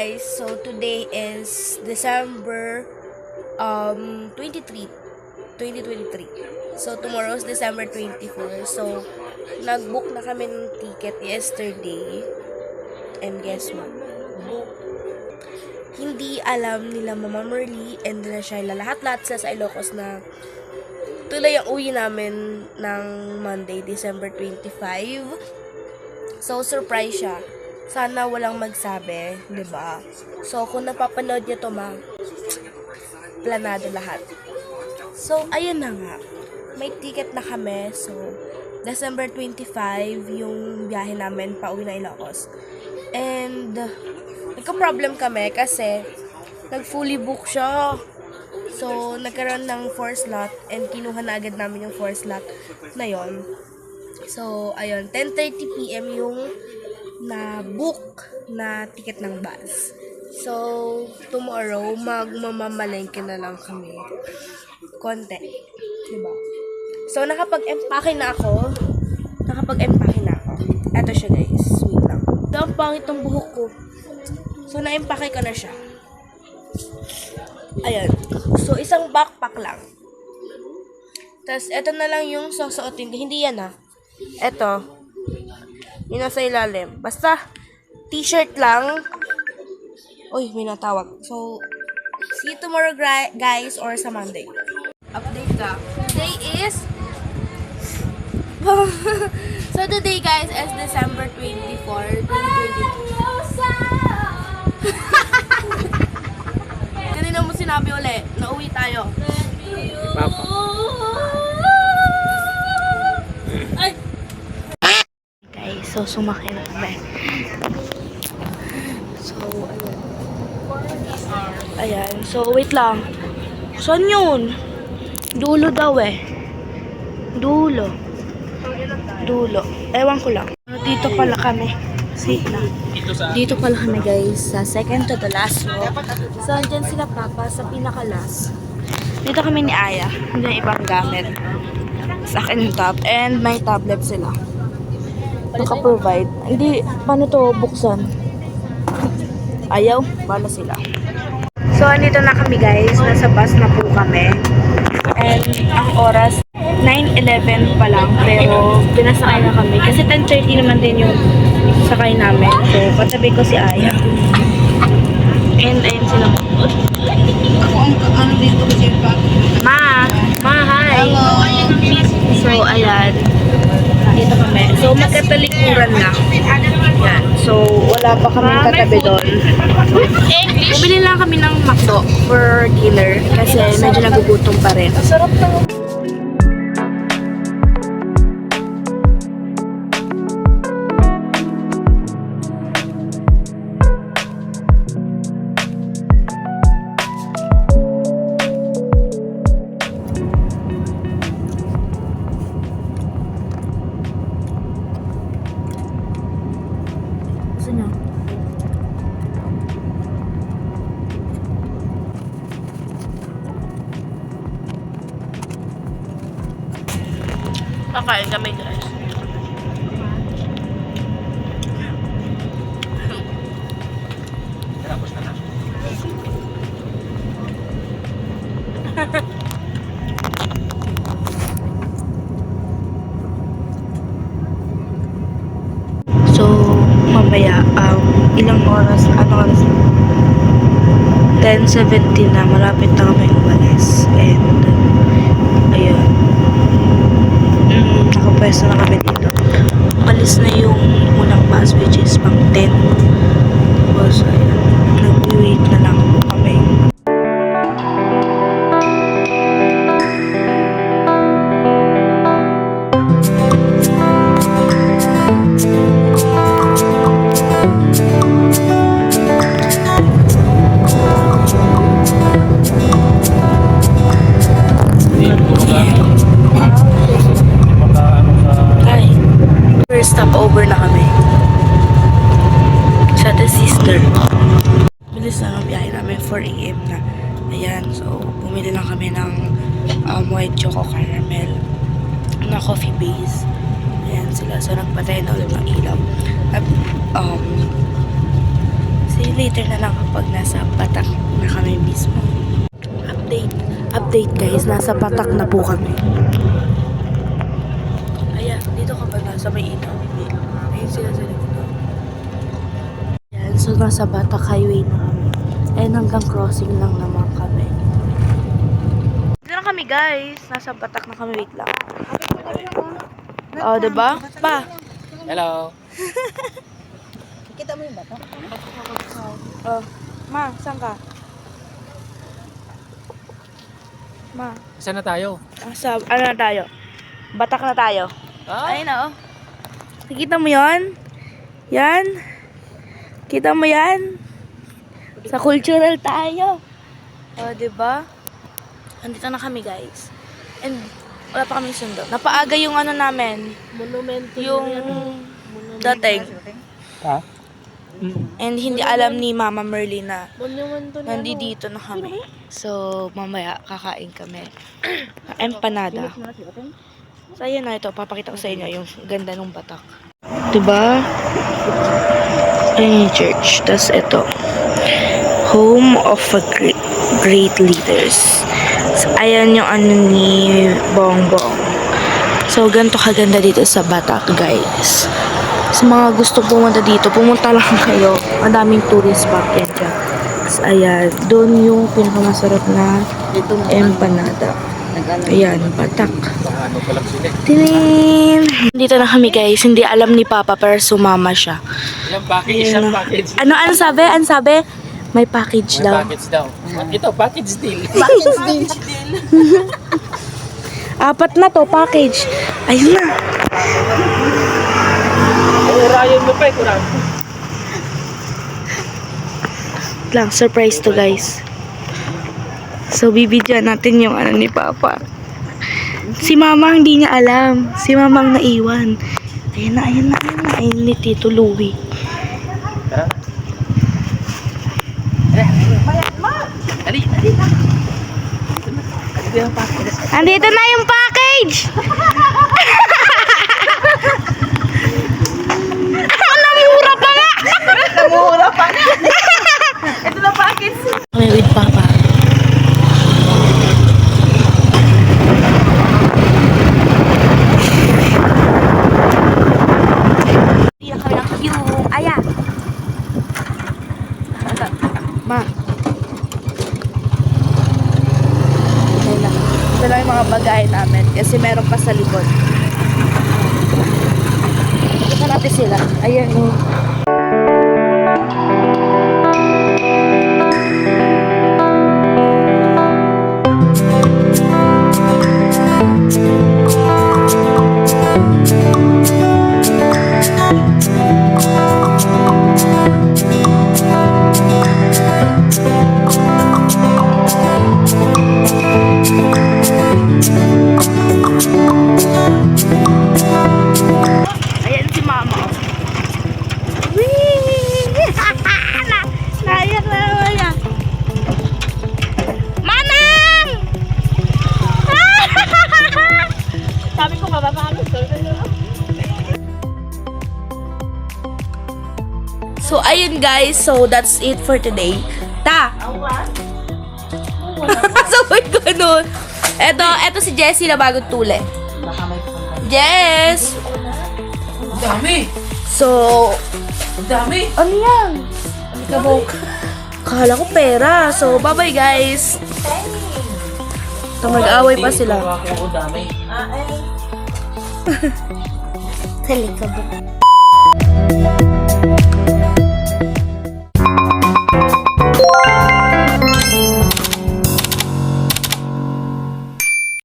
guys, so today is December 23, 2023. So tomorrow is December 24. So nag-book na kami ng ticket yesterday. And guess what? Hindi alam nila Mama Merly and na Shaila, lahat-lahat sa Ilocos na tuloy ang uwi namin ng Monday, December 25. So surprise siya. Sana walang magsabi, 'di ba? So kung napapanood niyo to, planado lahat. So ayun na nga. May ticket na kami. So December 25 yung biyahe namin pauwi na Ilocos. And nagka-problem kami kasi nag-fully book siya. So nagkaroon ng 4 slot and kinuha na agad namin yung 4 slot na yon. So ayun, 10:30 PM yung na book na ticket ng bus. So tomorrow magmamamalengke na lang kami konti, diba? So nakapag-empake na ako. Eto siya guys, wait lang. So ang pangit ng buhok ko. So na-empake ko na siya. Ayan. So isang backpack lang. Tapos eto na lang yung susuotin. Hindi yan Eto. Yung nasa ilalim. Basta, t-shirt lang. Uy, may natawag. So, see you tomorrow, guys, or sa Monday. Update ka. Today is... so, today, guys, is December 24, 2022. Kanina mo sinabi ulit, nauwi tayo. Papa. So, sumakay na kami. So, ayan. So, wait lang. Saan yun? Dulo daw Dulo. Ewan ko lang. Dito pala kami. Dito pala kami, guys. Sa second to the last row. So, andyan sila Papa sa pinaka-last. Dito kami ni Aya. Andyan ibang gamit. Sa akin yung tab. And may tablet sila. Naka-provide. Hindi, paano to buksan? Ayaw, bala sila. So, andito na kami guys. Nasa bus na po kami. And ang oras, 9:11 pa lang. Pero, pinasakay na kami. Kasi 10:30 naman din yung sakay namin. So, katabi ko si Aya. And, ayun sila. Ma, hi! So, ayan. Dito kami. So, magkatalikuran lang. Yan. So, wala pa kami katabi doon. Bumili lang kami ng McDo for dinner kasi medyo nagugutom pa rin. Sarap na. Kakain kami guys. Tapos na. So, mamaya, ilang oras, ano oras na? 10:17 na, malapit na kami umalis. And, ayun. Nakapwesto na kami dito. Umalis na yung unang bus, which is pang 10. Tapos, ayun. Nag-wait na lang po kami. Stopover na kami sa The Sister. Bilis na ang biyahe namin, 4 AM na. Ayan, so bumili lang kami ng white choco caramel na coffee base. Ayan sila, so nagpatay na ulit ng ilaw. At See you later na lang kapag nasa Batak na kami mismo. Update guys, nasa Batak na po kami. Ayan, dito ka ba nasa may ino? Ayun sila sa likod. Ayan, so nasa Batak Highway na kami. Ayan, hanggang crossing lang naman kami. Dito na kami guys, nasa Batak na kami, wait lang. Oh, diba? Pa! Hello. Kita mo yung bata? Oh, ma, saan ka? Ma, Saan na tayo? ano na tayo? Batak na tayo. Ah? Ayun na, oh. Nakita mo yon? Yan. Kita mo yan? Sa cultural tayo. Oh, diba? Andito na kami, guys. And wala pa kaming sundo. Napaaga yung ano namin. Monumento. Yung dating. Ha? And hindi alam ni Mama Merly na Monumento na. nandito na kami. So, mamaya kakain kami. Empanada. So, ayun na ito. Papakita ko sa inyo yung ganda ng Batak. Diba? Ayun yung church. Tapos ito. Home of a great leaders. So, ayan yung ano ni Bongbong. So, ganito kaganda dito sa Batak, guys. Sa mga gusto pumunta dito, pumunta lang kayo. Ang daming tourist spot yan dyan. So, ayan. Doon yung pinakamasarap na empanada. Ayan, Batak. Tinin! Dito na kami, guys. Hindi alam ni Papa, pero sumama siya. Ilang package? Ayan Isang na. package. Ano sabi? Ano sabi? May package May daw. package daw. Ito, package deal. Apat na to, package. Ayun na. Urayan mo pa eh, kurang. Lang, surprise to, guys. So, bibidyan natin yung ano ni Papa. Si Mama hindi niya alam. Si Mama ang naiwan. Ayun na, ayun na, ayun na. Ayun ni Tito Louie. Tara. Dali, dali. Andito na yung package! Namura pa nga! Namura pa nga! Ito na package. Kami with Papa. Hindi na kami ng queue. Aya! Ma. Ito lang yung mga bagay namin kasi meron pa sa likod. Ito natin sila. Ayan o. Ayan si Mama. Whee! Nayak na naman yan. Manang! Sabi ko mababalo. So, ayun guys. So, that's it for today. Ta! Sabay ko nun. Eto si Jessie na bagong tule. Jess! Ang dami. So, Ang dami. ano yan? Kala ko pera. So, bye-bye guys. Mag-away pa sila. Ang dami. Talikabok.